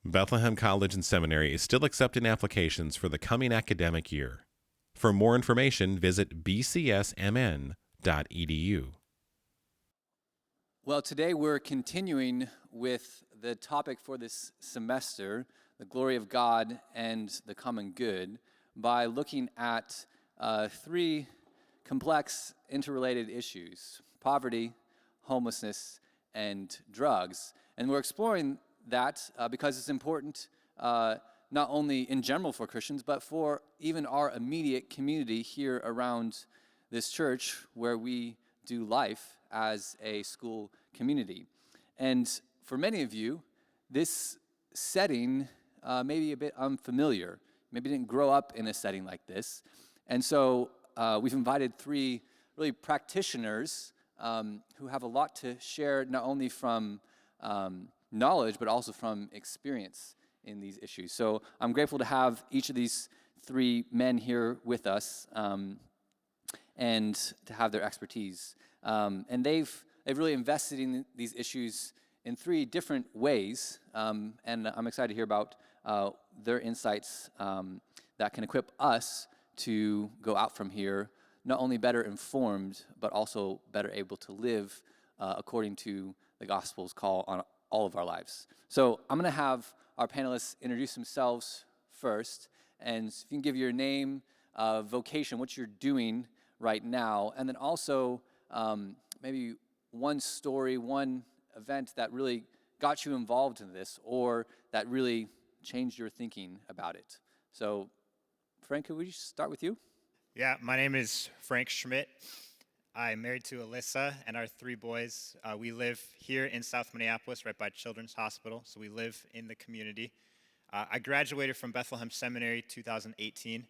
Bethlehem College and Seminary is still accepting applications for the coming academic year. For more information, visit bcsmn.edu. Well, today we're continuing with the topic for this semester, the glory of God and the common good, by looking at three complex, interrelated issues: poverty, homelessness, and drugs. And we're exploring that because it's important not only in general for Christians, but for even our immediate community here around this church where we do life as a school community. And for many of you, this setting may be a bit unfamiliar. Maybe didn't grow up in a setting like this. And so we've invited three really practitioners who have a lot to share, not only from knowledge, but also from experience in these issues. So I'm grateful to have each of these three men here with us and to have their expertise. And they've really invested in these issues in three different ways, and I'm excited to hear about their insights that can equip us to go out from here not only better informed, but also better able to live according to the gospel's call on all of our lives. So I'm going to have our panelists introduce themselves first, and if you can give your name, vocation, what you're doing right now, and then also maybe one story, one event that really got you involved in this or that really changed your thinking about it. So, Frank, could we start with you? Yeah, my name is Frank Schmidt. I'm married to Alyssa and our three boys. We live here in South Minneapolis, right by Children's Hospital, so we live in the community. I graduated from Bethlehem Seminary 2018,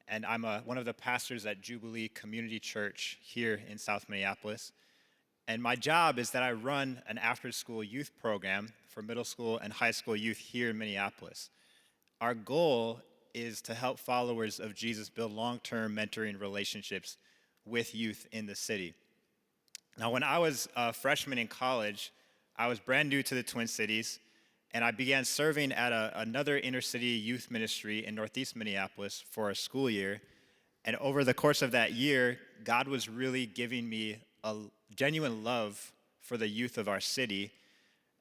and I'm one of the pastors at Jubilee Community Church here in South Minneapolis. And my job is that I run an after-school youth program for middle school and high school youth here in Minneapolis. Our goal is to help followers of Jesus build long-term mentoring relationships with youth in the city. Now, when I was a freshman in college, I was brand new to the Twin Cities, and I began serving at another inner-city youth ministry in Northeast Minneapolis for a school year. And over the course of that year, God was really giving me a genuine love for the youth of our city.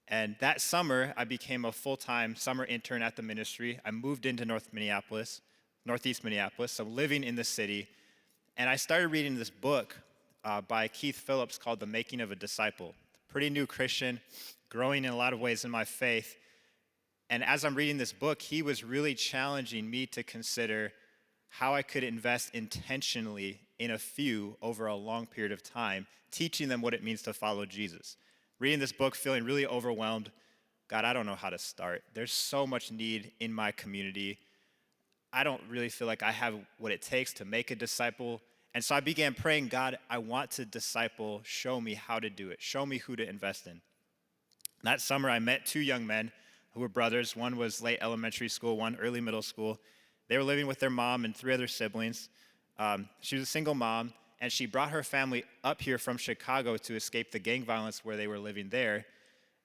And that summer, I became a full-time summer intern at the ministry. I moved into Northeast Minneapolis, so living in the city. And I started reading this book by Keith Phillips called The Making of a Disciple. Pretty new Christian, growing in a lot of ways in my faith. And as I'm reading this book, he was really challenging me to consider how I could invest intentionally in a few over a long period of time, teaching them what it means to follow Jesus. Reading this book, feeling really overwhelmed. God, I don't know how to start. There's so much need in my community. I don't really feel like I have what it takes to make a disciple. And so I began praying, God, I want to disciple. Show me how to do it. Show me who to invest in. That summer, I met two young men who were brothers. One was late elementary school, one early middle school. They were living with their mom and three other siblings. She was a single mom, and she brought her family up here from Chicago to escape the gang violence where they were living there.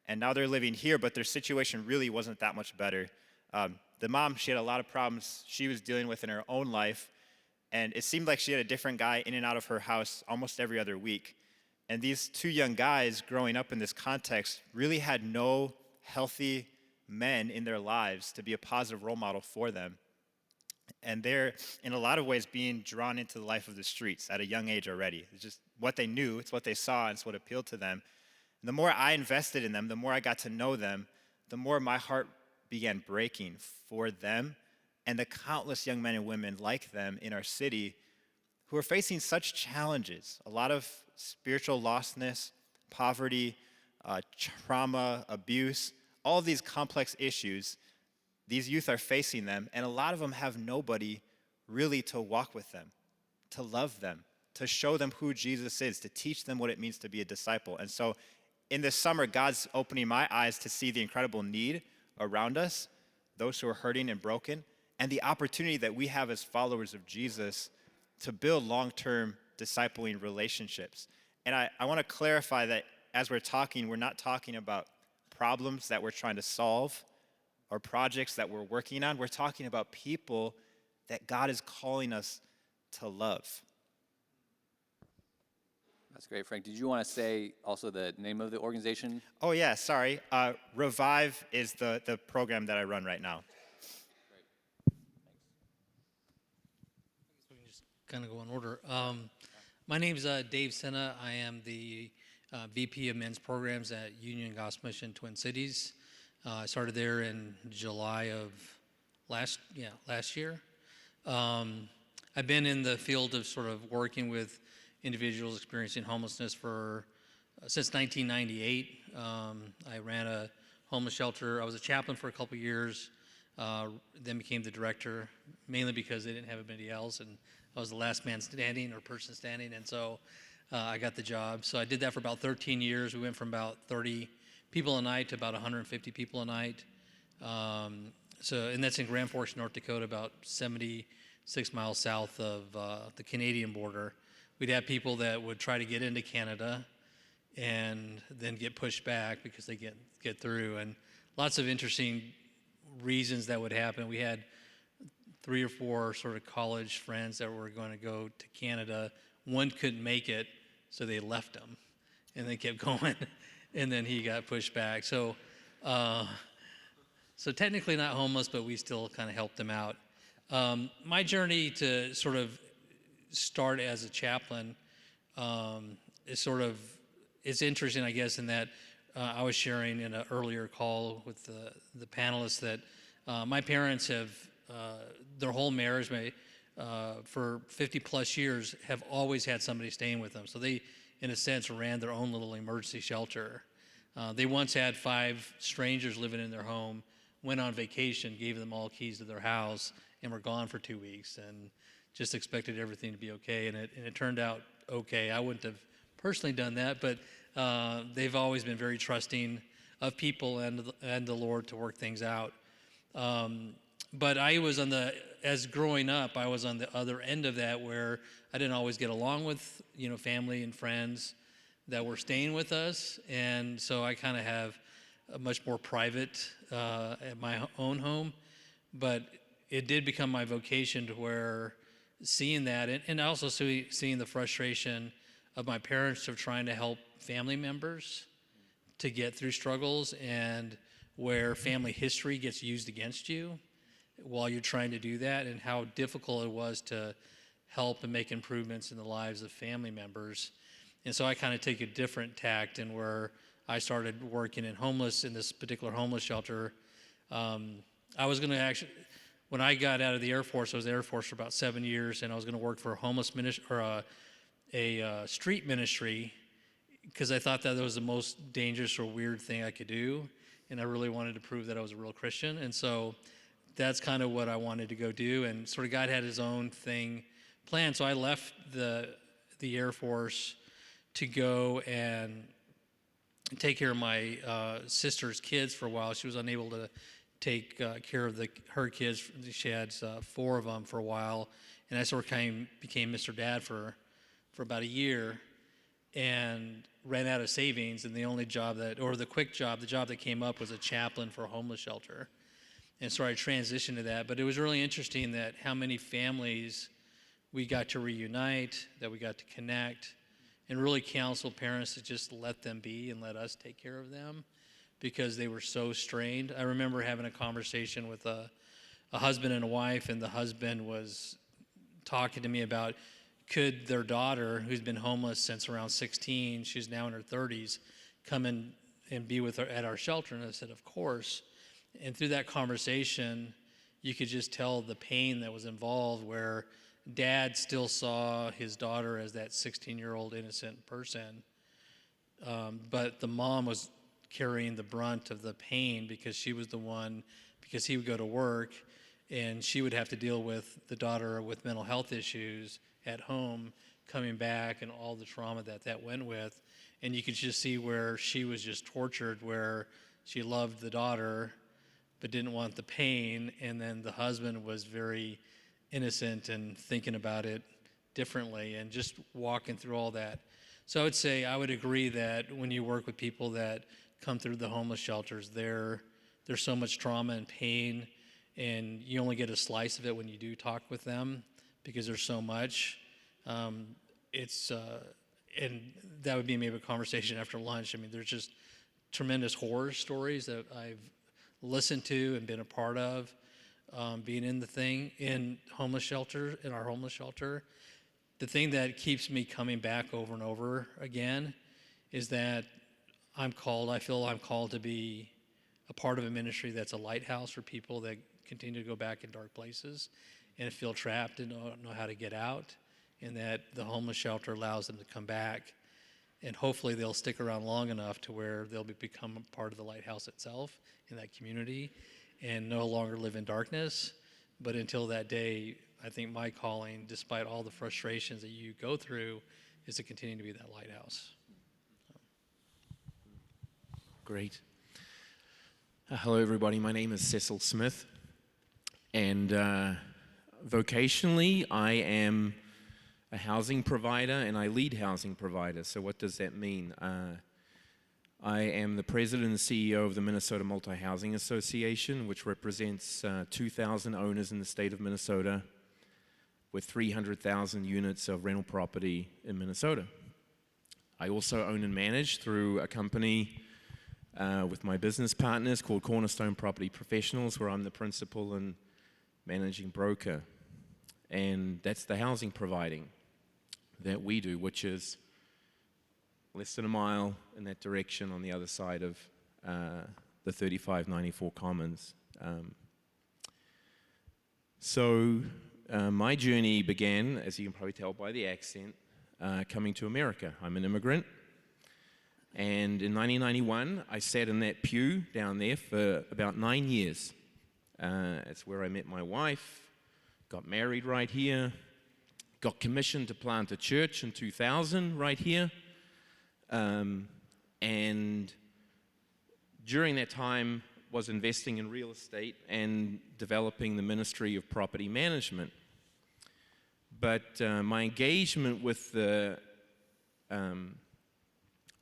And now they're living here, but their situation really wasn't that much better. The mom, she had a lot of problems she was dealing with in her own life, and it seemed like she had a different guy in and out of her house almost every other week. And these two young guys growing up in this context really had no healthy men in their lives to be a positive role model for them. And they're, in a lot of ways, being drawn into the life of the streets at a young age already. It's just what they knew, it's what they saw, and it's what appealed to them. And the more I invested in them, the more I got to know them, the more my heart began breaking for them and the countless young men and women like them in our city who are facing such challenges, a lot of spiritual lostness, poverty, trauma, abuse, all of these complex issues. These youth are facing them, and a lot of them have nobody really to walk with them, to love them, to show them who Jesus is, to teach them what it means to be a disciple. And so in this summer, God's opening my eyes to see the incredible need around us, those who are hurting and broken, and the opportunity that we have as followers of Jesus to build long-term discipling relationships. And I want to clarify that as we're talking, we're not talking about problems that we're trying to solve or projects that we're working on. We're talking about people that God is calling us to love. That's great, Frank. Did you want to say also the name of the organization? Oh yeah, sorry. Revive is the program that I run right now. We can just kind of go in order. My name is Dave Senna. I am the VP of Men's Programs at Union Gospel Mission Twin Cities. I started there in July of last year. I've been in the field of sort of working with individuals experiencing homelessness for since 1998. I ran a homeless shelter. I was a chaplain for a couple years, then became the director, mainly because they didn't have anybody else, and I was the last man standing or person standing, and so I got the job. So I did that for about 13 years. We went from about 30 people a night to about 150 people a night. And that's in Grand Forks, North Dakota, about 76 miles south of the Canadian border. We'd have people that would try to get into Canada and then get pushed back because they get through, and lots of interesting reasons that would happen. We had 3 or 4 sort of college friends that were going to go to Canada. One couldn't make it, so they left him, and they kept going, and then he got pushed back. So technically not homeless, but we still kind of helped him out. My journey to sort of start as a chaplain it's interesting, I guess, in that I was sharing in an earlier call with the panelists that my parents have, their whole marriage for 50 plus years have always had somebody staying with them. So they, in a sense, ran their own little emergency shelter. They once had 5 strangers living in their home, went on vacation, gave them all keys to their house, and were gone for 2 weeks, and just expected everything to be okay, and it turned out okay. I wouldn't have personally done that, but they've always been very trusting of people and the Lord to work things out. But I was as growing up, I was on the other end of that, where I didn't always get along with family and friends that were staying with us, and so I kind of have a much more private at my own home. But it did become my vocation to where seeing that, and also seeing the frustration of my parents of trying to help family members to get through struggles, and where family history gets used against you while you're trying to do that, and how difficult it was to help and make improvements in the lives of family members. And so I kind of take a different tact, and where I started working in this particular homeless shelter. I was going to actually, when I got out of the Air Force, I was in the Air Force for about 7 years, and I was going to work for a homeless ministry, or a street ministry, because I thought that was the most dangerous or weird thing I could do, and I really wanted to prove that I was a real Christian. And so that's kind of what I wanted to go do, and sort of God had his own thing planned. So I left the Air Force to go and take care of my sister's kids for a while. She was unable to take care of her kids. She had 4 of them for a while, and I sort of became Mr. Dad for about a year, and ran out of savings. And the only job the job that came up was a chaplain for a homeless shelter, and so I transitioned to that. But it was really interesting that how many families we got to reunite, that we got to connect, and really counsel parents to just let them be and let us take care of them, because they were so strained. I remember having a conversation with a husband and a wife, and the husband was talking to me about, could their daughter, who's been homeless since around 16, she's now in her 30s, come in and be with her at our shelter? And I said, of course. And through that conversation, you could just tell the pain that was involved, where Dad still saw his daughter as that 16-year-old innocent person, but the mom was carrying the brunt of the pain, because she was the one, because he would go to work and she would have to deal with the daughter with mental health issues at home, coming back, and all the trauma that went with. And you could just see where she was just tortured, where she loved the daughter but didn't want the pain, and then the husband was very innocent and thinking about it differently, and just walking through all that. So I would agree that when you work with people that come through the homeless shelters, they're there's so much trauma and pain, and you only get a slice of it when you do talk with them because there's so much. And that would be maybe a conversation after lunch. I mean, there's just tremendous horror stories that I've listened to and been a part of, being in homeless shelter, in our homeless shelter. The thing that keeps me coming back over and over again is that I feel I'm called to be a part of a ministry that's a lighthouse for people that continue to go back in dark places and feel trapped and don't know how to get out, and that the homeless shelter allows them to come back, and hopefully they'll stick around long enough to where they'll become a part of the lighthouse itself in that community and no longer live in darkness. But until that day, I think my calling, despite all the frustrations that you go through, is to continue to be that lighthouse. Great. Hello, everybody. My name is Cecil Smith, and vocationally, I am a housing provider, and I lead housing providers. So what does that mean? I am the president and CEO of the Minnesota Multi-Housing Association, which represents 2,000 owners in the state of Minnesota with 300,000 units of rental property in Minnesota. I also own and manage through a company with my business partners called Cornerstone Property Professionals, where I'm the principal and managing broker. And that's the housing providing that we do, which is less than a mile in that direction on the other side of the 3594 Commons. So my journey began, as you can probably tell by the accent, coming to America. I'm an immigrant. And in 1991, I sat in that pew down there for about 9 years. It's where I met my wife, got married right here, got commissioned to plant a church in 2000 right here. And during that time was investing in real estate and developing the Ministry of Property Management. But my engagement with the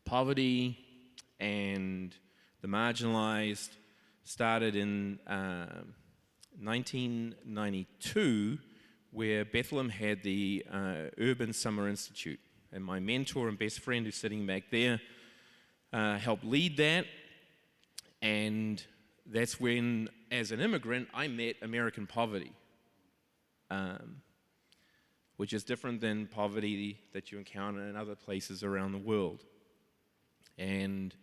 poverty and the marginalized started in 1992, where Bethlehem had the Urban Summer Institute. And my mentor and best friend, who's sitting back there, helped lead that. And that's when, as an immigrant, I met American poverty, which is different than poverty that you encounter in other places around the world. And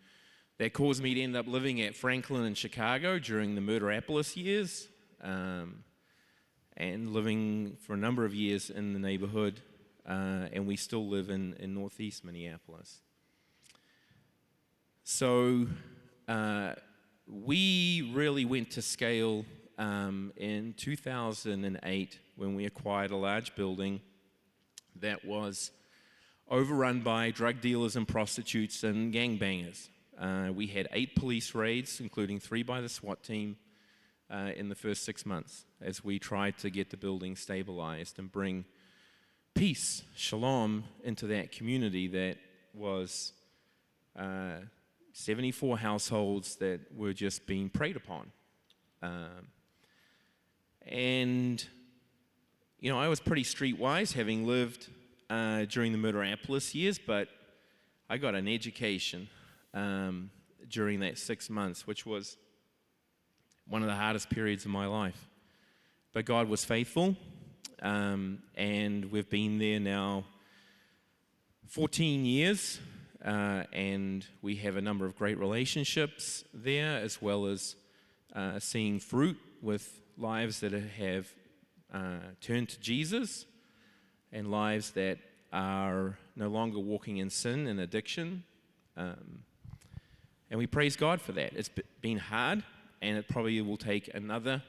that caused me to end up living at Franklin in Chicago during the Murderapolis years, and living for a number of years in the neighborhood, and we still live in northeast Minneapolis. So we really went to scale in 2008 when we acquired a large building that was overrun by drug dealers and prostitutes and gangbangers. We had 8 police raids, including 3 by the SWAT team, in the first 6 months as we tried to get the building stabilized and bring peace, shalom, into that community that was 74 households that were just being preyed upon. And, you know, I was pretty streetwise, having lived during the Murderapolis years, but I got an education during that 6 months, which was one of the hardest periods of my life. But God was faithful, and we've been there now 14 years, and we have a number of great relationships there, as well as seeing fruit with lives that have turned to Jesus, and lives that are no longer walking in sin and addiction. And we praise God for that. It's been hard, and it probably will take another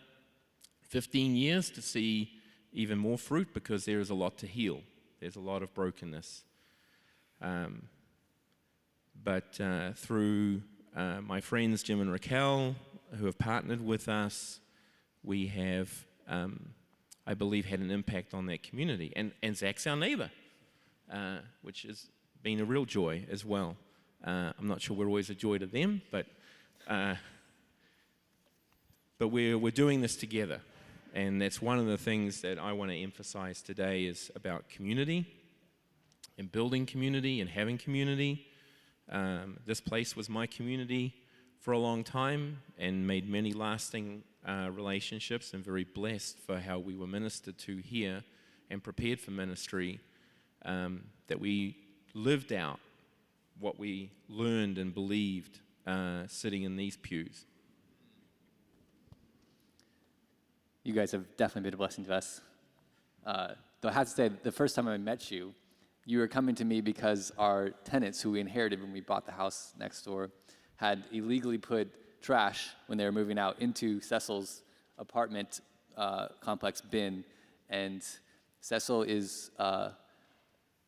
15 years to see even more fruit, because there is a lot to heal. There's a lot of brokenness. But through my friends Jim and Raquel, who have partnered with us, we have, I believe, had an impact on that community. And Zach's our neighbor, which has been a real joy as well. I'm not sure we're always a joy to them, but but we're doing this together. And that's one of the things that I want to emphasize today is about community and building community and having community. This place was my community for a long time and made many lasting relationships, and very blessed for how we were ministered to here and prepared for ministry, that we lived out what we learned and believed sitting in these pews. You guys have definitely been a blessing to us. Though I have to say, the first time I met you, you were coming to me because our tenants who we inherited when we bought the house next door had illegally put trash when they were moving out into Cecil's apartment complex bin. And Cecil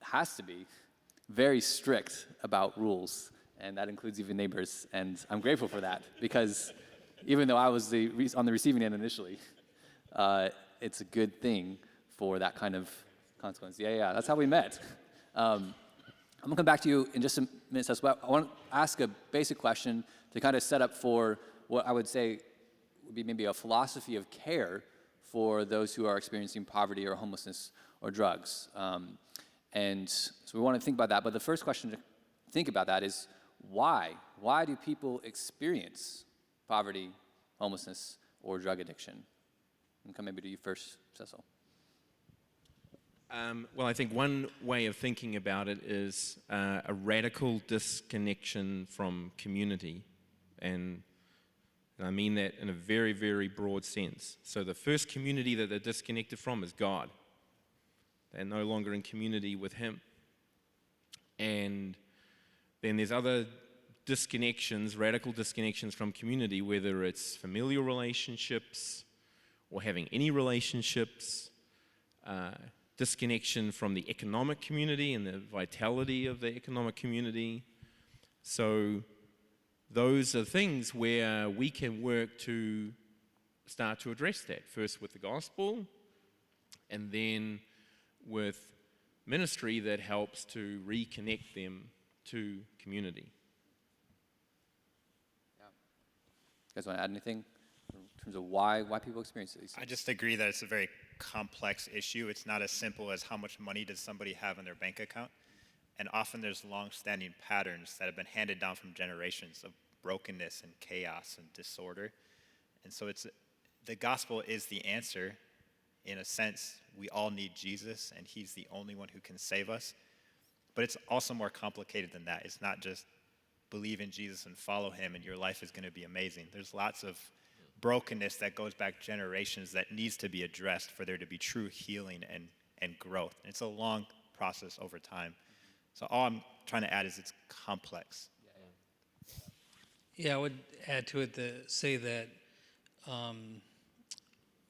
has to be very strict about rules, and that includes even neighbors. And I'm grateful for that, because even though I was on the receiving end initially, it's a good thing for that kind of consequence. Yeah, that's how we met. I'm gonna come back to you in just a minute, Cecil, but I want to ask a basic question to kind of set up for what I would say would be maybe a philosophy of care for those who are experiencing poverty or homelessness or drugs. And so we want to think about that, but the first question to think about that is why? Why do people experience poverty, homelessness, or drug addiction? I'll come maybe to you first, Cecil. Well, I think one way of thinking about it is a radical disconnection from community, and I mean that in a very, very broad sense. So the first community that they're disconnected from is God. They're no longer in community with Him. And then there's other disconnections, radical disconnections from community, whether it's familial relationships or having any relationships, disconnection from the economic community and the vitality of the economic community. So those are things where we can work to start to address that, first with the gospel, and then with ministry that helps to reconnect them to community. Yeah. You guys want to add anything in terms of why people experience these things? I just agree that it's a very complex issue. It's not as simple as how much money does somebody have in their bank account. And often there's long-standing patterns that have been handed down from generations of brokenness and chaos and disorder. And so the gospel is the answer. In a sense, we all need Jesus, and He's the only one who can save us. But it's also more complicated than that. It's not just believe in Jesus and follow Him and your life is going to be amazing. There's lots of brokenness that goes back generations that needs to be addressed for there to be true healing and growth. And it's a long process over time. So all I'm trying to add is it's complex. Yeah, I would add to it to say that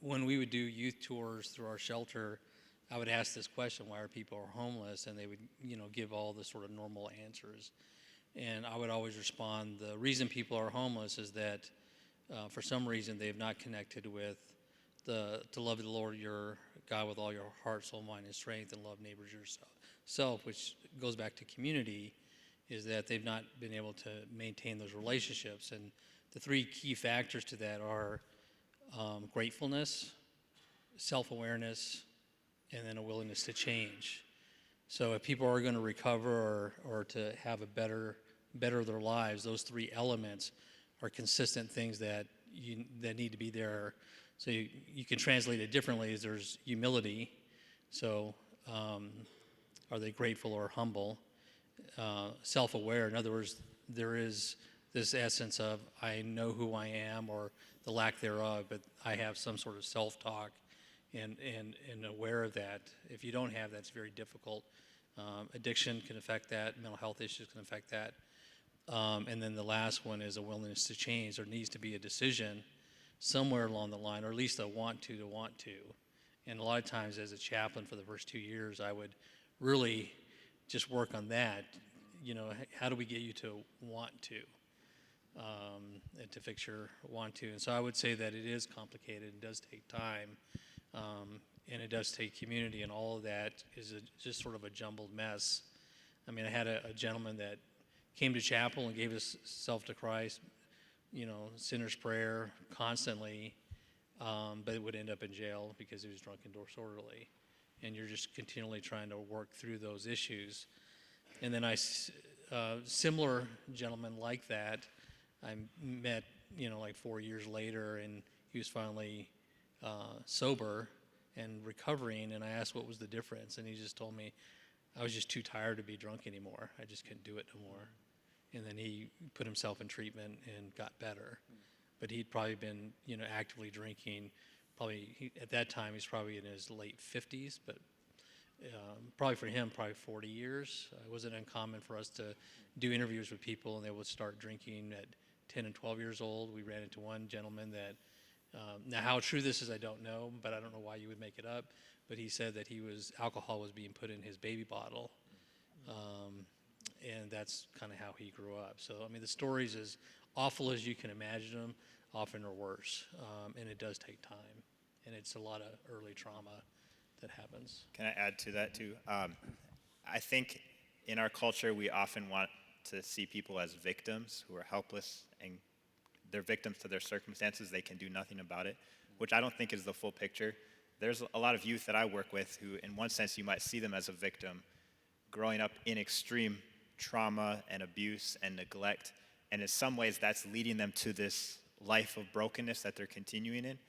when we would do youth tours through our shelter, I would ask this question: why are people homeless? And they would, give all the sort of normal answers. And I would always respond: the reason people are homeless is that for some reason they have not connected with to love the Lord your God with all your heart, soul, mind, and strength, and love neighbors yourself, which goes back to community, is that they've not been able to maintain those relationships. And the three key factors to that are gratefulness, self-awareness, and then a willingness to change. So if people are going to recover or to have a better their lives, those three elements are consistent things that need to be there. So you can translate it differently. As there's humility. So are they grateful or humble? Self-aware. In other words, there is this essence of I know who I am, or the lack thereof, but I have some sort of self-talk and aware of that. If you don't have that, it's very difficult. Addiction can affect that. Mental health issues can affect that. And then the last one is a willingness to change. There needs to be a decision somewhere along the line, or at least a want to. And a lot of times as a chaplain for the first 2 years, I would really just work on that. How do we get you to want to? And to fix your want to. And so I would say that it is complicated. It does take time. And it does take community, and all of that is just sort of a jumbled mess. I mean, I had a gentleman that came to chapel and gave himself to Christ sinner's prayer constantly, but it would end up in jail because he was drunk and disorderly. And you're just continually trying to work through those issues. And then similar gentleman like that, I met, like 4 years later, and he was finally sober and recovering, and I asked what was the difference, and he just told me, I was just too tired to be drunk anymore. I just couldn't do it no more. And then he put himself in treatment and got better. But he'd probably been, actively drinking. At that time, he's probably in his late 50s, but probably for him, 40 years. It wasn't uncommon for us to do interviews with people, and they would start drinking at 10 and 12 years old. We ran into one gentleman that, now how true this is, I don't know, but I don't know why you would make it up. But he said that alcohol was being put in his baby bottle. And that's kind of how he grew up. So, the stories, as awful as you can imagine them, often are worse. And it does take time. And it's a lot of early trauma that happens. Can I add to that too? I think in our culture, we often want to see people as victims who are helpless, and they're victims to their circumstances. They can do nothing about it, which I don't think is the full picture. There's a lot of youth that I work with who, in one sense, you might see them as a victim, growing up in extreme trauma and abuse and neglect, and in some ways that's leading them to this life of brokenness that they're continuing in.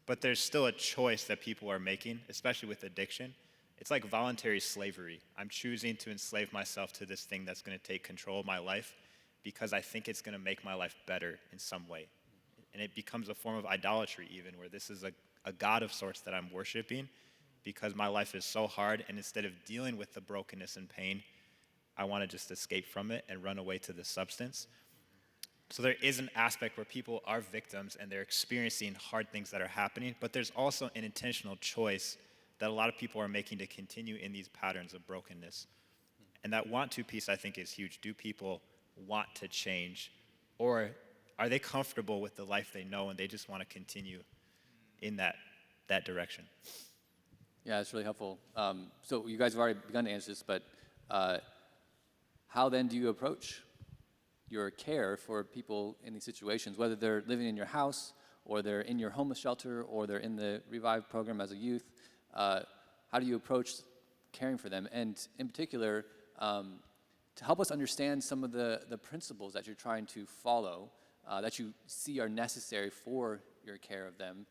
But there's still a choice that people are making, especially with addiction. It's like voluntary slavery. I'm choosing to enslave myself to this thing that's going to take control of my life because I think it's going to make my life better in some way. And it becomes a form of idolatry even, where this is a god of sorts that I'm worshiping because my life is so hard, and instead of dealing with the brokenness and pain, I want to just escape from it and run away to the substance. So there is an aspect where people are victims and they're experiencing hard things that are happening, but there's also an intentional choice that a lot of people are making to continue in these patterns of brokenness. And that want to piece, I think, is huge. Do people want to change, or are they comfortable with the life they know and they just want to continue in that direction? Yeah, it's really helpful. So you guys have already begun to answer this, but how then do you approach your care for people in these situations, whether they're living in your house or they're in your homeless shelter or they're in the Revive program as a youth? How do you approach caring for them? And in particular, to help us understand some of the principles that you're trying to follow, that you see are necessary for your care of them,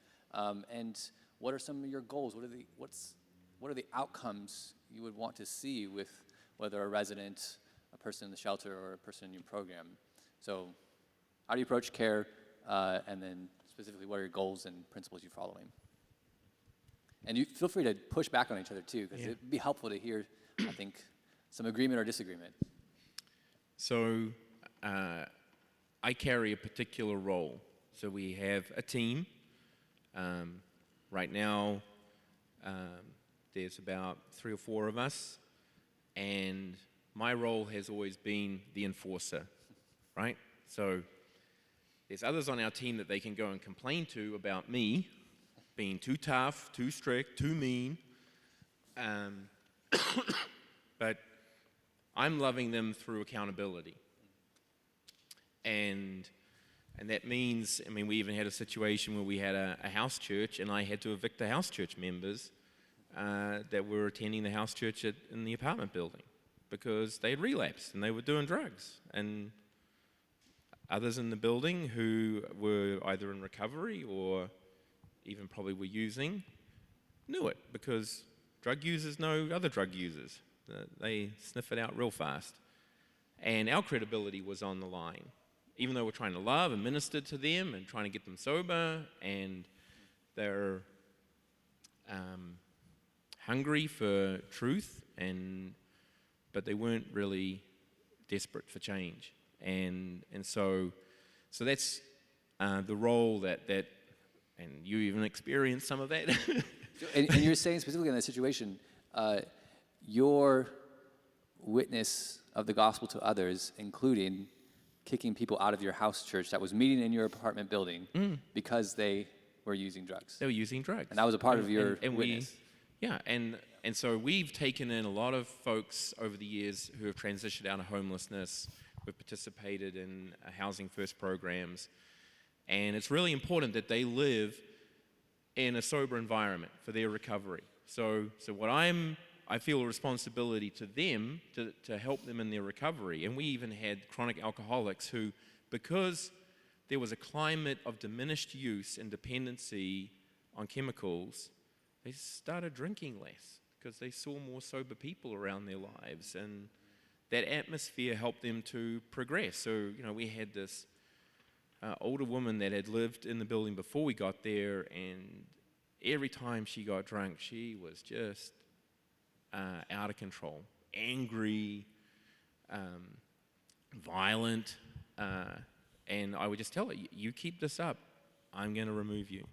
and what are some of your goals? What are the outcomes you would want to see with whether a resident, a person in the shelter, or a person in your program? So how do you approach care, and then specifically what are your goals and principles you're following? And you feel free to push back on each other too, because it'd be helpful to hear, I think, some agreement or disagreement. So I carry a particular role. So we have a team. Right now, there's about 3 or 4 of us, and my role has always been the enforcer, right? So there's others on our team that they can go and complain to about me being too tough, too strict, too mean, but I'm loving them through accountability. And that means, we even had a situation where we had a house church, and I had to evict the house church members that were attending the house church in the apartment building because they had relapsed and they were doing drugs. And others in the building who were either in recovery or even probably were using knew it because drug users know other drug users. They sniff it out real fast. And our credibility was on the line. Even though we're trying to love and minister to them and trying to get them sober, and they're hungry for truth, but they weren't really desperate for change. And so that's the role that and you even experienced some of that. and you're saying specifically in that situation, your witness of the gospel to others, including kicking people out of your house church that was meeting in your apartment building because they were using drugs. They were using drugs. And that was a part of your witness. And so we've taken in a lot of folks over the years who have transitioned out of homelessness. We've participated in housing first programs. And it's really important that they live in a sober environment for their recovery. So what I feel a responsibility to them to help them in their recovery. And we even had chronic alcoholics who, because there was a climate of diminished use and dependency on chemicals, they started drinking less because they saw more sober people around their lives. And that atmosphere helped them to progress. So, we had this older woman that had lived in the building before we got there, and every time she got drunk, she was just out of control, angry, violent, and I would just tell her, you keep this up, I'm going to remove you.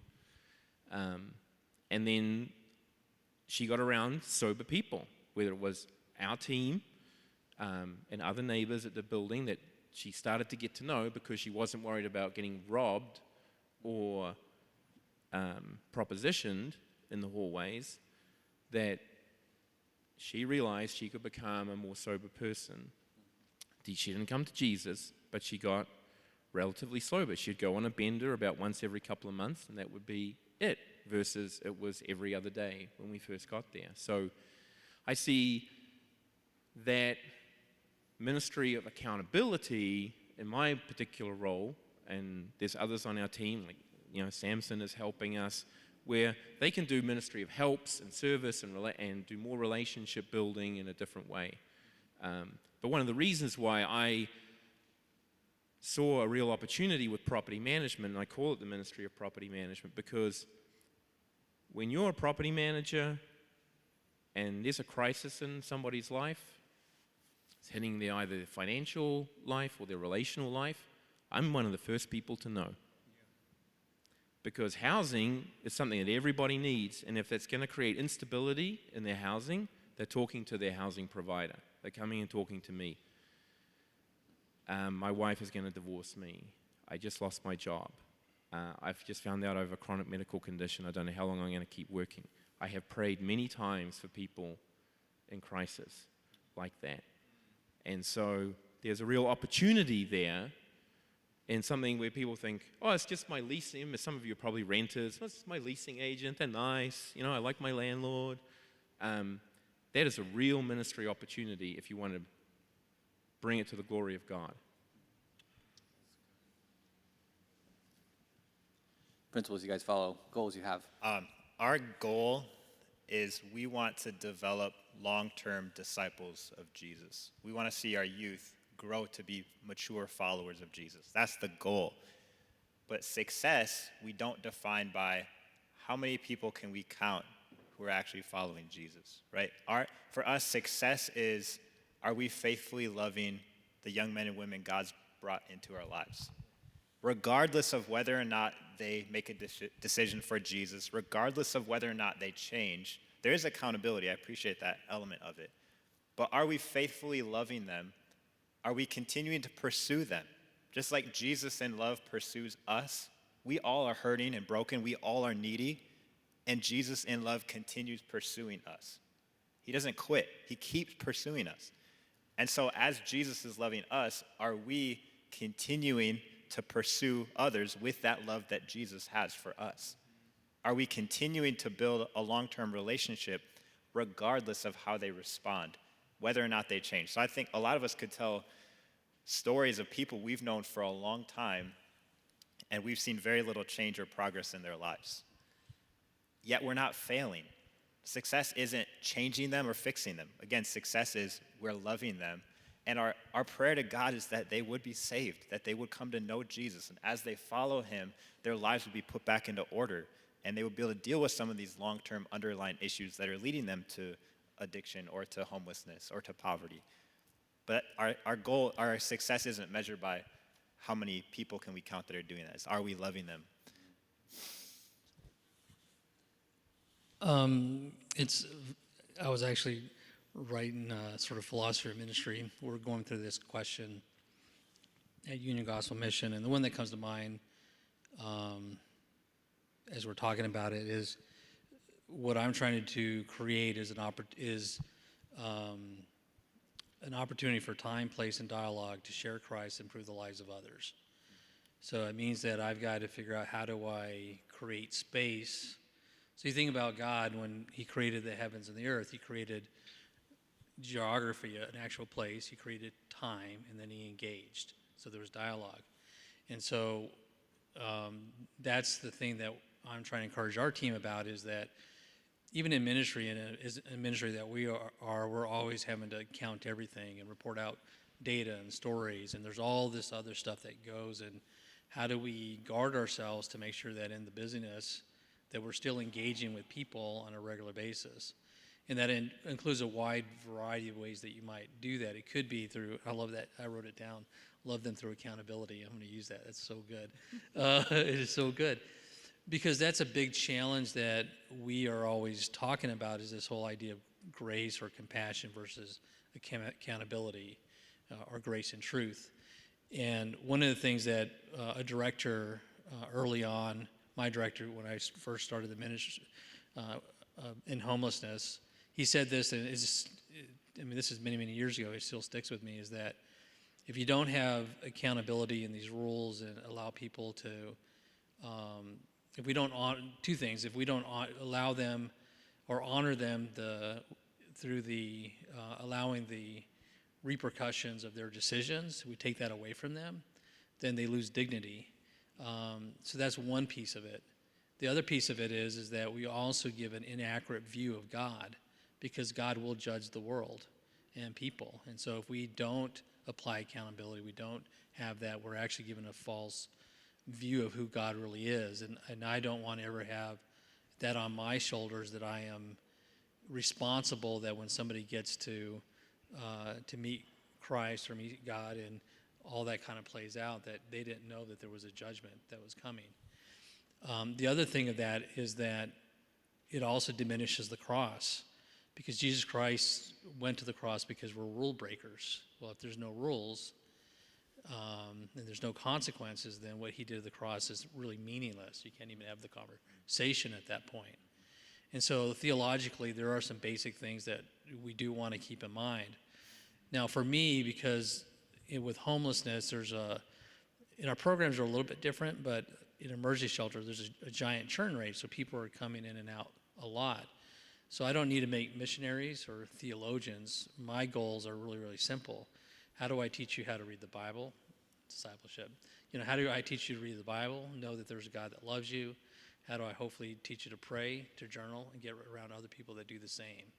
And then she got around sober people, whether it was our team and other neighbors at the building that she started to get to know, because she wasn't worried about getting robbed or propositioned in the hallways, that she realized she could become a more sober person. She didn't come to Jesus, but she got relatively sober. She'd go on a bender about once every couple of months, and that would be it, versus it was every other day when we first got there. So I see that ministry of accountability in my particular role, and there's others on our team, like Samson is helping us, where they can do ministry of helps and service and do more relationship building in a different way. But one of the reasons why I saw a real opportunity with property management, and I call it the ministry of property management, because when you're a property manager and there's a crisis in somebody's life, it's hitting either their financial life or their relational life, I'm one of the first people to know. Because housing is something that everybody needs, and if it's going to create instability in their housing, they're talking to their housing provider. They're coming and talking to me. My wife is going to divorce me. I just lost my job. I've just found out I have a chronic medical condition. I don't know how long I'm going to keep working. I have prayed many times for people in crisis like that. And so there's a real opportunity there, and something where people think, oh, it's just my leasing. Some of you are probably renters. Oh, it's my leasing agent. They're nice. I like my landlord. That is a real ministry opportunity if you want to bring it to the glory of God. Principles you guys follow, goals you have. Our goal is we want to develop long-term disciples of Jesus. We want to see our youth grow to be mature followers of Jesus. That's the goal. But success, we don't define by how many people can we count who are actually following Jesus, right? For us, success is, are we faithfully loving the young men and women God's brought into our lives? Regardless of whether or not they make a decision for Jesus, regardless of whether or not they change, there is accountability. I appreciate that element of it. But are we faithfully loving them? Are we continuing to pursue them? Just like Jesus in love pursues us, we all are hurting and broken. We all are needy. And Jesus in love continues pursuing us. He doesn't quit. He keeps pursuing us. And so as Jesus is loving us, are we continuing to pursue others with that love that Jesus has for us? Are we continuing to build a long-term relationship regardless of how they respond, whether or not they change? So I think a lot of us could tell stories of people we've known for a long time, and we've seen very little change or progress in their lives. Yet we're not failing. Success isn't changing them or fixing them. Again, success is we're loving them. And our prayer to God is that they would be saved, that they would come to know Jesus. And as they follow him, their lives would be put back into order, and they would be able to deal with some of these long-term underlying issues that are leading them to addiction or to homelessness or to poverty. But our goal, our success isn't measured by how many people can we count that are doing that. It's, are we loving them? I was actually writing sort of philosophy of ministry. We're going through this question at Union Gospel Mission, and the one that comes to mind as we're talking about it is what I'm trying to create is an opportunity for time, place, and dialogue to share Christ and improve the lives of others. So it means that I've got to figure out how do I create space. So you think about God, when he created the heavens and the earth, he created geography, an actual place, he created time, and then he engaged. So there was dialogue. And so that's the thing that I'm trying to encourage our team about, is that even in ministry, and a ministry that we are, we're always having to count everything and report out data and stories, and there's all this other stuff that goes, and how do we guard ourselves to make sure that in the busyness that we're still engaging with people on a regular basis. And that includes a wide variety of ways that you might do that. It could be through, I love that, I wrote it down, love them through accountability. I'm going to use that. That's so good. It is so good. Because that's a big challenge that we are always talking about, is this whole idea of grace or compassion versus accountability, or grace and truth. And one of the things that a director early on, my director when I first started the ministry in homelessness, he said this, and this is many, many years ago, it still sticks with me, is that if you don't have accountability in these rules and allow people to, if we don't two things, if we don't allow them or honor them through the allowing the repercussions of their decisions, we take that away from them, then they lose dignity. So that's one piece of it. The other piece of it is that we also give an inaccurate view of God, because God will judge the world and people. And so if we don't apply accountability, we don't have that, we're actually given a false view of who God really is. And I don't want to ever have that on my shoulders, that I am responsible, that when somebody gets to meet Christ or meet God and all that kind of plays out, that they didn't know that there was a judgment that was coming. The other thing of that is that it also diminishes the cross, because Jesus Christ went to the cross because we're rule breakers. Well, if there's no rules and there's no consequences, then what he did at the cross is really meaningless. You can't even have the conversation at that point. And so theologically, there are some basic things that we do want to keep in mind. Now, for me, because with homelessness, and our programs are a little bit different, but in emergency shelters, there's a giant churn rate, so people are coming in and out a lot. So I don't need to make missionaries or theologians. My goals are really, really simple. How do I teach you how to read the Bible? Discipleship. How do I teach you to read the Bible? Know that there's a God that loves you. How do I hopefully teach you to pray, to journal, and get around other people that do the same?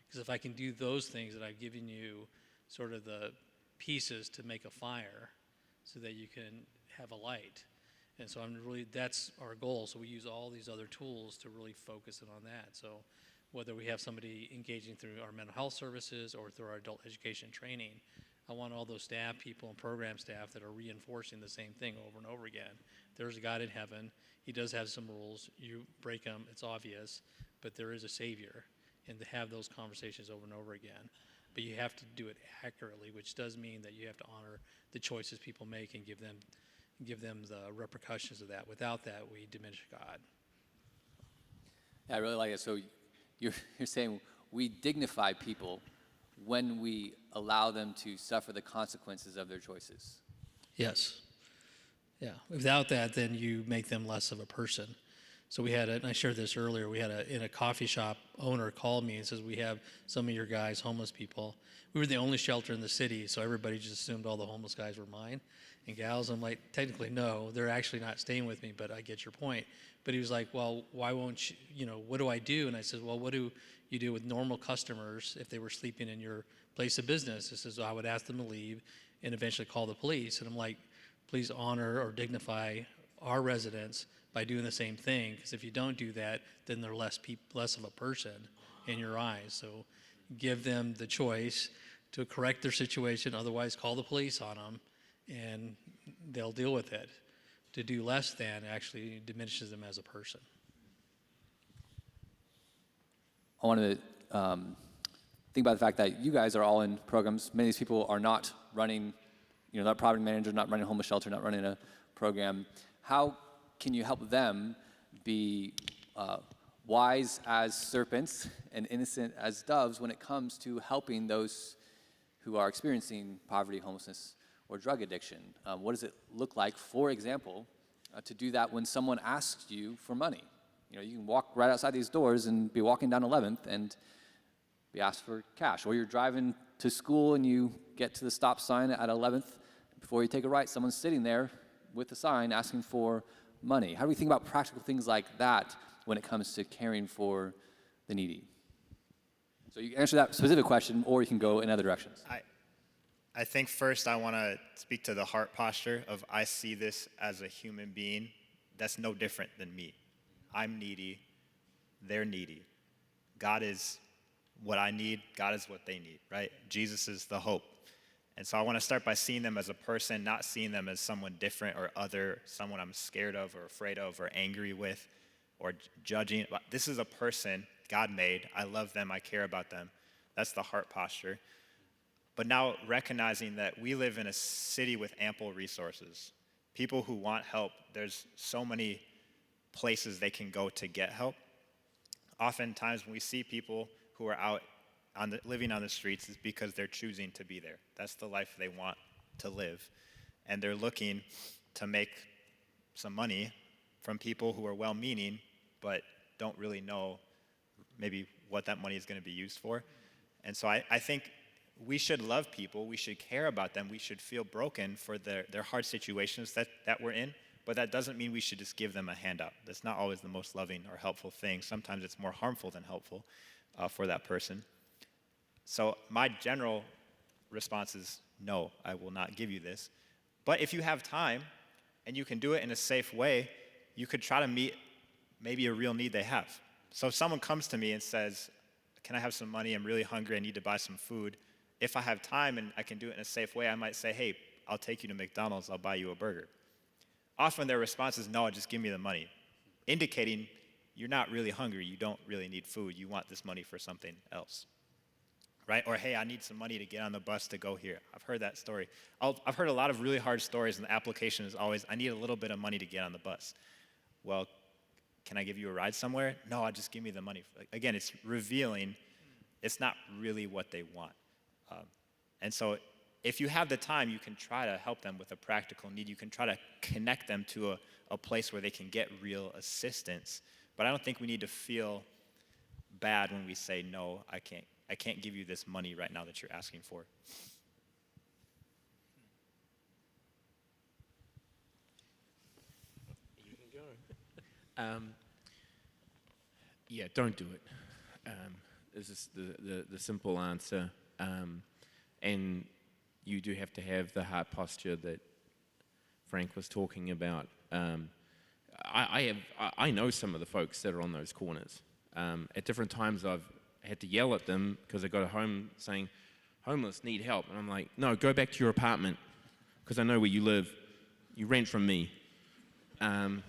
Because if I can do those things, that I've given you sort of the pieces to make a fire so that you can have a light. And so that's our goal. So we use all these other tools to really focus in on that. So whether we have somebody engaging through our mental health services or through our adult education training, I want all those staff people and program staff that are reinforcing the same thing over and over again. There's a God in heaven. He does have some rules. You break them, it's obvious, but there is a Savior. And to have those conversations over and over again. But you have to do it accurately, which does mean that you have to honor the choices people make and give them the repercussions of that. Without that, we diminish God. Yeah, I really like it. So you're saying we dignify people when we allow them to suffer the consequences of their choices. Yes. Yeah. Without that, then you make them less of a person. So we had, and I shared this earlier, we had in a coffee shop owner called me and says, we have some of your guys, homeless people. We were the only shelter in the city, so everybody just assumed all the homeless guys were mine and gals. I'm like, technically, no, they're actually not staying with me, but I get your point. But he was like, well, why won't you, what do I do? And I said, well, what do you do with normal customers if they were sleeping in your place of business? He says, well, I would ask them to leave and eventually call the police. And I'm like, please honor or dignify our residents by doing the same thing, because if you don't do that, then they're less of a person in your eyes. So give them the choice to correct their situation, otherwise call the police on them, and they'll deal with it. To do less than actually diminishes them as a person. I want to think about the fact that you guys are all in programs. Many of these people are not running, not property managers, not running a homeless shelter, not running a program. How can you help them be wise as serpents and innocent as doves when it comes to helping those who are experiencing poverty, homelessness? or drug addiction? What does it look like, for example, to do that when someone asks you for money? You can walk right outside these doors and be walking down 11th and be asked for cash. Or you're driving to school and you get to the stop sign at 11th. Before you take a right, someone's sitting there with a sign asking for money. How do we think about practical things like that when it comes to caring for the needy? So you can answer that specific question, or you can go in other directions. I think first I want to speak to the heart posture of I see this as a human being that's no different than me. I'm needy. They're needy. God is what I need. God is what they need, right? Jesus is the hope. And so I want to start by seeing them as a person, not seeing them as someone different or other, someone I'm scared of or afraid of or angry with or judging. This is a person God made. I love them. I care about them. That's the heart posture. But now recognizing that we live in a city with ample resources. People who want help, there's so many places they can go to get help. Oftentimes when we see people who are out living on the streets, it's because they're choosing to be there. That's the life they want to live. And they're looking to make some money from people who are well-meaning but don't really know maybe what that money is going to be used for. And so I think we should love people, we should care about them, we should feel broken for their hard situations that we're in, but that doesn't mean we should just give them a handout. That's not always the most loving or helpful thing. Sometimes it's more harmful than helpful for that person. So my general response is, no, I will not give you this. But if you have time and you can do it in a safe way, you could try to meet maybe a real need they have. So if someone comes to me and says, can I have some money? I'm really hungry, I need to buy some food. If I have time and I can do it in a safe way, I might say, hey, I'll take you to McDonald's, I'll buy you a burger. Often their response is, no, just give me the money, indicating you're not really hungry, you don't really need food, you want this money for something else, right? Or, hey, I need some money to get on the bus to go here. I've heard that story. I've heard a lot of really hard stories, and the application is always, I need a little bit of money to get on the bus. Well, can I give you a ride somewhere? No, just give me the money. Again, it's revealing it's not really what they want. And so if you have the time, you can try to help them with a practical need. You can try to connect them to a place where they can get real assistance. But I don't think we need to feel bad when we say, no, I can't give you this money right now that you're asking for. You can go. Yeah, don't do it. This is the simple answer. And you do have to have the heart posture that Frank was talking about. I know some of the folks that are on those corners. At different times I've had to yell at them because I got a home saying, homeless, need help. And I'm like, no, go back to your apartment because I know where you live. You rent from me. And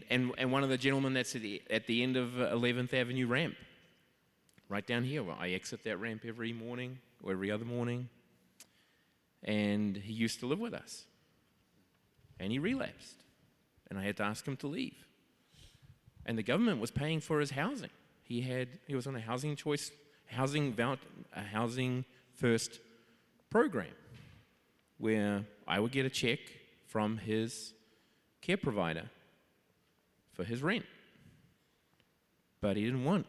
one of the gentlemen that's at the end of 11th Avenue ramp, right down here. Well, I exit that ramp every morning or every other morning. And he used to live with us. And he relapsed. And I had to ask him to leave. And the government was paying for his housing. He was on a housing first program where I would get a check from his care provider for his rent. But he didn't want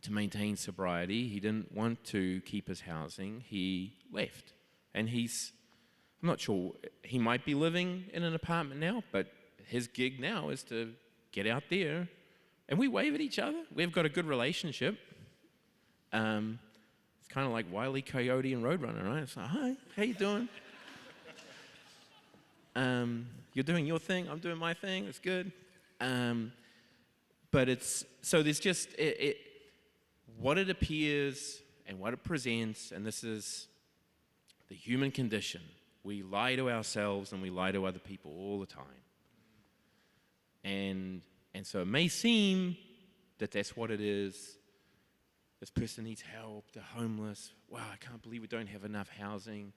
to maintain sobriety. He didn't want to keep his housing. He left. And I'm not sure, he might be living in an apartment now, but his gig now is to get out there. And we wave at each other. We've got a good relationship. It's kind of like Wile E. Coyote and Roadrunner, right? It's like, hi, how you doing? You're doing your thing, I'm doing my thing, it's good. But there's just, what it appears and what it presents, and this is the human condition. We lie to ourselves and we lie to other people all the time. And so it may seem that that's what it is. This person needs help, they're homeless. Wow, I can't believe we don't have enough housing.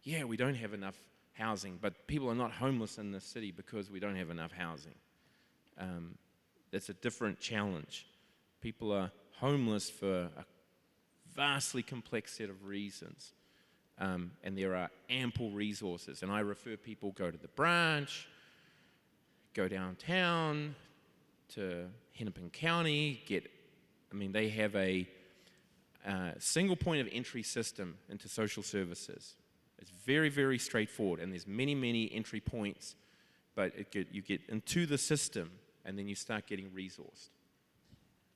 Yeah, we don't have enough housing, but people are not homeless in this city because we don't have enough housing. That's a different challenge. People are homeless for a vastly complex set of reasons. and there are ample resources. And I refer people, go to the branch, go downtown to Hennepin County, they have a single point of entry system into social services. It's very, very straightforward, and there's many, many entry points, but you get into the system, and then you start getting resourced.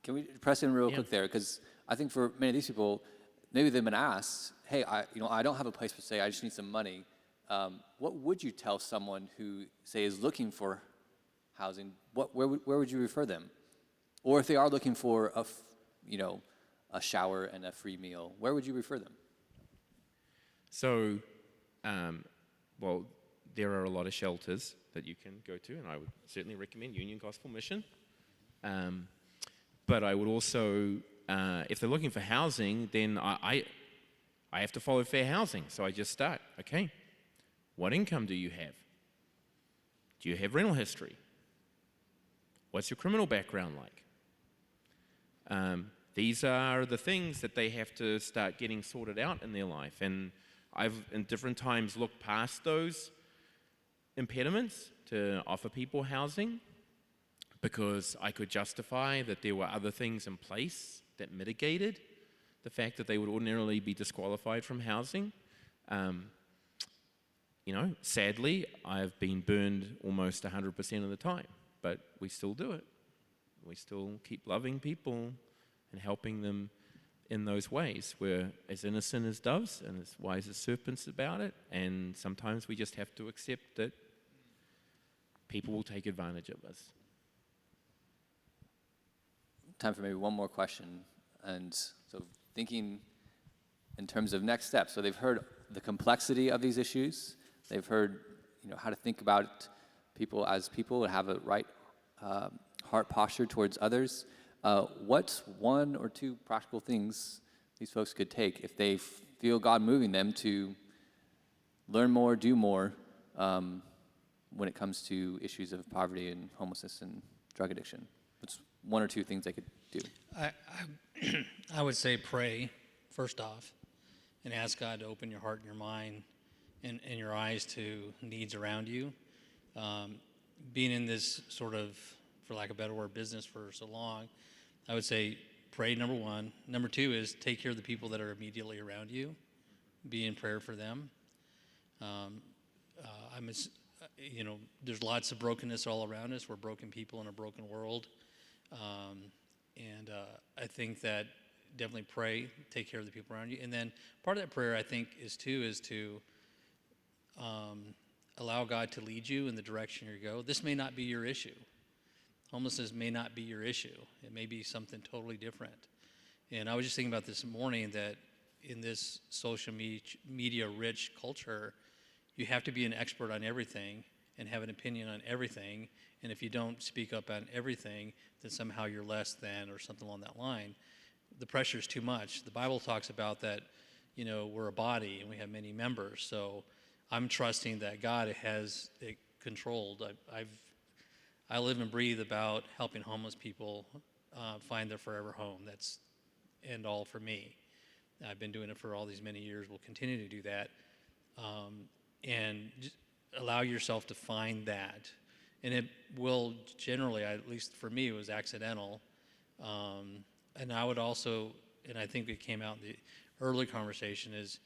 Can we press in real quick there? Because I think for many of these people, maybe they've been asked, hey, I don't have a place to stay, I just need some money. What would you tell someone who, say, is looking for housing? Where would you refer them? Or if they are looking for a shower and a free meal, where would you refer them? So, there are a lot of shelters that you can go to, and I would certainly recommend Union Gospel Mission. But I would also, if they're looking for housing, then I have to follow fair housing. So I just start, okay, what income do you have? Do you have rental history? What's your criminal background like? These are the things that they have to start getting sorted out in their life. And I've, in different times, looked past those impediments to offer people housing because I could justify that there were other things in place that mitigated the fact that they would ordinarily be disqualified from housing. Sadly, I've been burned almost 100% of the time, but we still do it. We still keep loving people and helping them in those ways. We're as innocent as doves and as wise as serpents about it, and sometimes we just have to accept that people will take advantage of us. Time for maybe one more question. And so thinking in terms of next steps. So they've heard the complexity of these issues. They've heard how to think about people as people and have a right heart posture towards others. What's one or two practical things these folks could take if they feel God moving them to learn more, do more when it comes to issues of poverty and homelessness and drug addiction? What's one or two things they could do? I would say pray, first off, and ask God to open your heart and your mind and your eyes to needs around you. Being in this sort of, for lack of a better word, business for so long, I would say pray, number one. Number two is take care of the people that are immediately around you. Be in prayer for them. There's lots of brokenness all around us. We're broken people in a broken world. I think that definitely pray, take care of the people around you. And then part of that prayer, I think, is to allow God to lead you in the direction you go. This may not be your issue. Homelessness may not be your issue. It may be something totally different. And I was just thinking about this morning that in this social media-rich culture, you have to be an expert on everything and have an opinion on everything. And if you don't speak up on everything, then somehow you're less than or something along that line. The pressure is too much. The Bible talks about that, we're a body and we have many members. So I'm trusting that God has it controlled. I live and breathe about helping homeless people find their forever home. That's end all for me. I've been doing it for all these many years. We'll continue to do that. And just allow yourself to find that. And it will generally, at least for me, it was accidental. And I would also, and I think it came out in the early conversation, is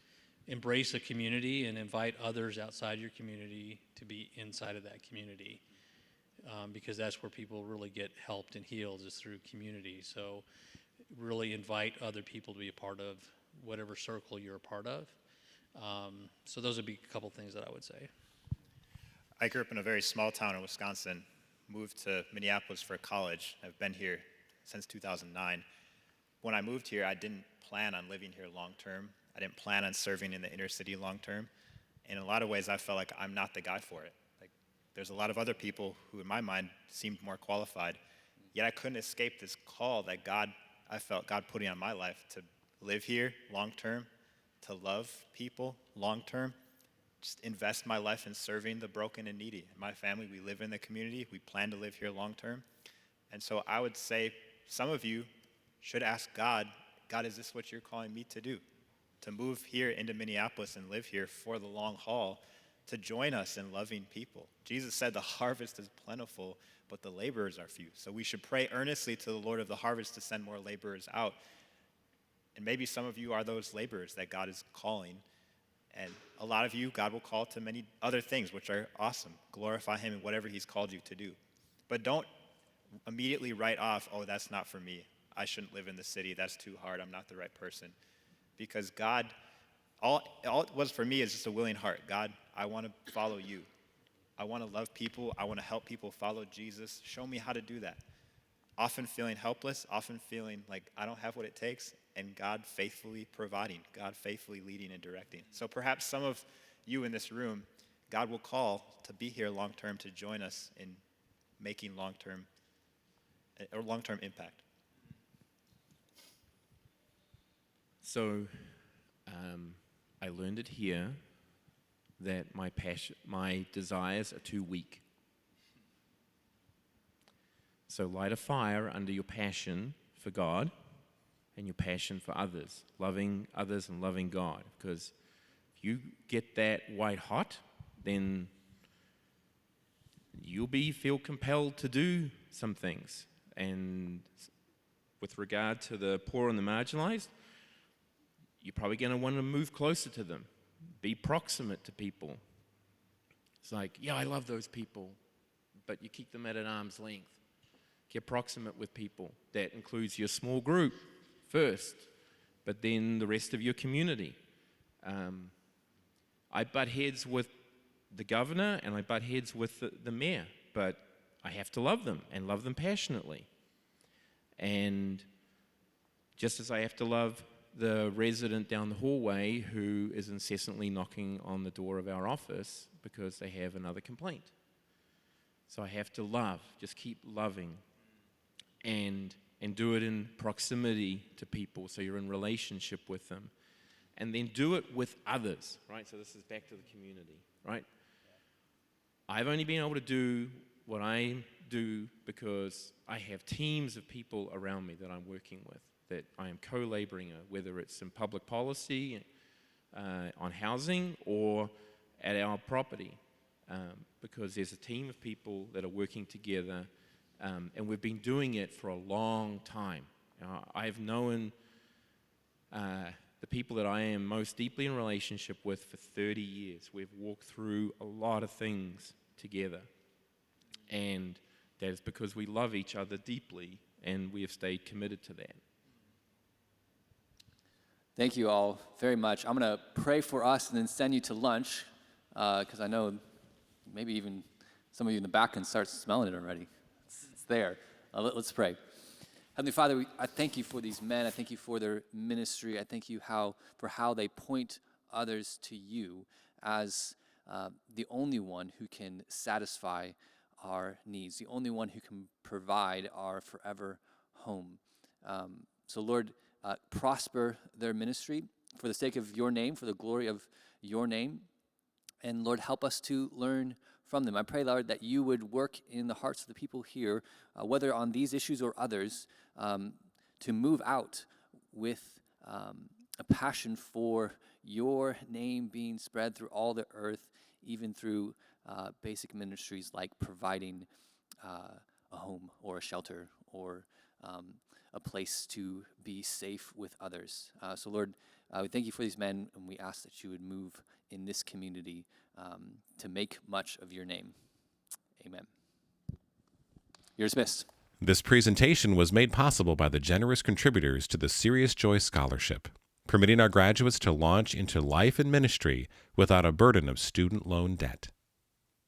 embrace a community and invite others outside your community to be inside of that community. Because that's where people really get helped and healed, is through community. So really invite other people to be a part of whatever circle you're a part of. So those would be a couple things that I would say. I grew up in a very small town in Wisconsin, moved to Minneapolis for college. I've been here since 2009. When I moved here, I didn't plan on living here long term. I didn't plan on serving in the inner city long term. And in a lot of ways, I felt like I'm not the guy for it. Like, there's a lot of other people who, in my mind, seemed more qualified. Yet I couldn't escape this call that I felt God putting on my life to live here long term, to love people long term, just invest my life in serving the broken and needy. In my family, we live in the community. We plan to live here long term. And so I would say some of you should ask God, is this what you're calling me to do? to move here into Minneapolis and live here for the long haul, to join us in loving people. Jesus said the harvest is plentiful, but the laborers are few. So we should pray earnestly to the Lord of the harvest to send more laborers out. And maybe some of you are those laborers that God is calling. And a lot of you, God will call to many other things, which are awesome. Glorify him in whatever he's called you to do. But don't immediately write off, oh, that's not for me. I shouldn't live in the city. That's too hard. I'm not the right person. Because God, all it was for me is just a willing heart. God, I want to follow you. I want to love people. I want to help people follow Jesus. Show me how to do that. Often feeling helpless, often feeling like I don't have what it takes, and God faithfully providing, God faithfully leading and directing. So perhaps some of you in this room, God will call to be here long-term, to join us in making long-term impact. So I learned it here that my desires are too weak. So light a fire under your passion for God and your passion for others, loving others and loving God. Because if you get that white hot, then you'll feel compelled to do some things. And with regard to the poor and the marginalized, you're probably going to want to move closer to them, be proximate to people. It's like, yeah, I love those people, but you keep them at an arm's length. Get proximate with people. That includes your small group first, but then the rest of your community. I butt heads with the governor and I butt heads with the mayor, but I have to love them and love them passionately. And just as I have to love the resident down the hallway who is incessantly knocking on the door of our office because they have another complaint. So I have to love, just keep loving, and do it in proximity to people, so you're in relationship with them. And then do it with others, right? So this is back to the community, right? I've only been able to do what I do because I have teams of people around me that I'm working with, that I am co-laboring, whether it's in public policy, on housing, or at our property, because there's a team of people that are working together, and we've been doing it for a long time. I've known the people that I am most deeply in relationship with for 30 years. We've walked through a lot of things together, and that is because we love each other deeply, and we have stayed committed to that. Thank you all very much. I'm going to pray for us and then send you to lunch, because I know maybe even some of you in the back can start smelling it already. It's there. Let's pray. Heavenly Father, I thank you for these men. I thank you for their ministry. I thank you for how they point others to you as the only one who can satisfy our needs, the only one who can provide our forever home. So Lord, prosper their ministry for the sake of your name, for the glory of your name. And Lord, help us to learn from them. I pray, Lord, that you would work in the hearts of the people here, whether on these issues or others, to move out with a passion for your name being spread through all the earth, even through basic ministries like providing a home or a shelter or a place to be safe with others. So Lord, we thank you for these men, and we ask that you would move in this community to make much of your name. Amen. You're dismissed. This presentation was made possible by the generous contributors to the Serious Joy Scholarship, permitting our graduates to launch into life and ministry without a burden of student loan debt.